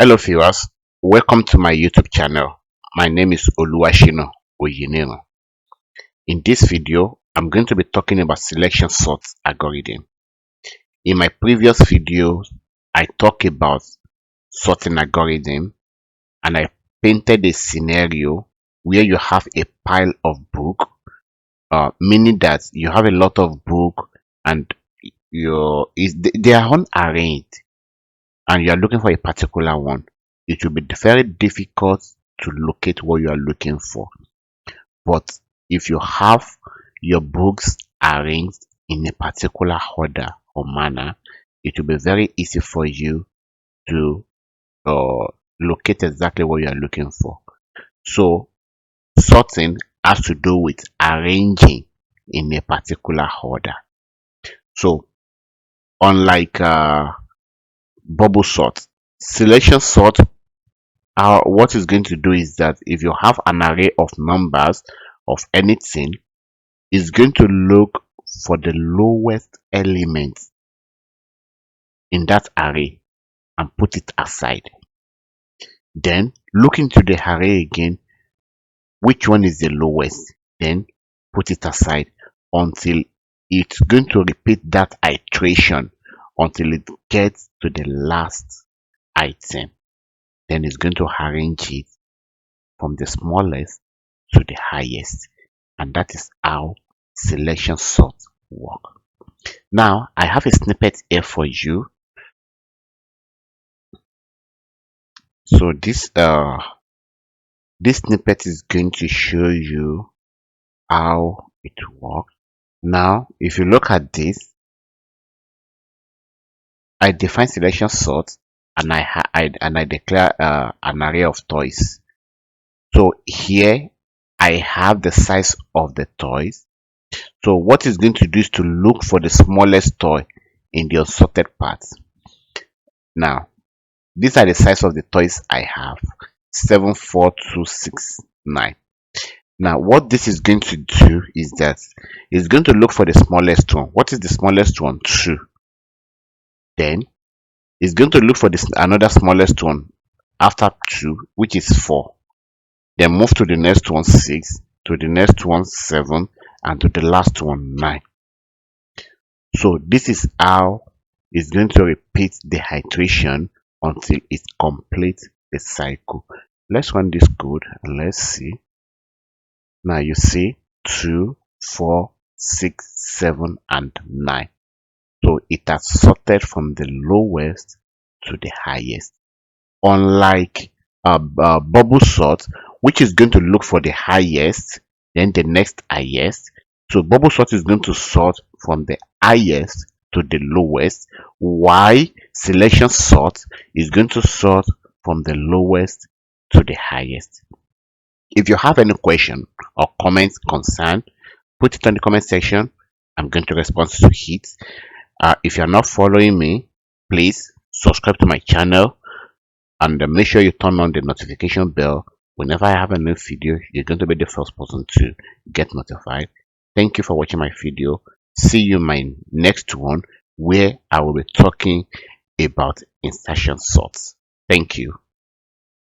Hello viewers, welcome to my YouTube channel. My name is Oluwashina Oyeniran. In this video, I'm going to be talking about selection sort algorithm. In my previous video, I talked about sorting algorithm and I painted a scenario where you have a pile of book, meaning that you have a lot of book and they are unarranged and you are looking for a particular one. It will be very difficult to locate what you are looking for. But if you have your books arranged in a particular order or manner, it will be very easy for you to locate exactly what you are looking for. So sorting has to do with arranging in a particular order. So unlike bubble sort, selection sort, what it's going to do is that if you have an array of numbers of anything, it's going to look for the lowest element in that array and put it aside. Then look into the array again, which one is the lowest, then put it aside until it's going to repeat that iteration until it gets to the last item. Then it's going to arrange it from the smallest to the highest, and that is how selection sort work. Now I have a snippet here for you. So this snippet is going to show you how it works. Now if you look at this, I define selection sort and I declare an array of toys. So here I have the size of the toys. So what it's going to do is to look for the smallest toy in the unsorted part. Now these are the size of the toys I have: 7, 4, 2, 6, 9. Now what this is going to do is that it's going to look for the smallest one. What is the smallest one? 2. Then it's going to look for this another smallest one after 2, which is 4. Then move to the next one, 6, to the next one, 7, and to the last one, 9. So this is how it's going to repeat the iteration until it completes the cycle. Let's run this code and let's see. Now you see 2, 4, 6, 7, and 9. So it has sorted from the lowest to the highest. Unlike bubble sort, which is going to look for the highest, then the next highest. So bubble sort is going to sort from the highest to the lowest, while selection sort is going to sort from the lowest to the highest. If you have any question or comments, concern, put it in the comment section. I'm going to respond to it. If you're not following me, please subscribe to my channel and make sure you turn on the notification bell. Whenever I have a new video, you're going to be the first person to get notified. Thank you for watching my video. See you in my next one, where I will be talking about insertion sorts. Thank you.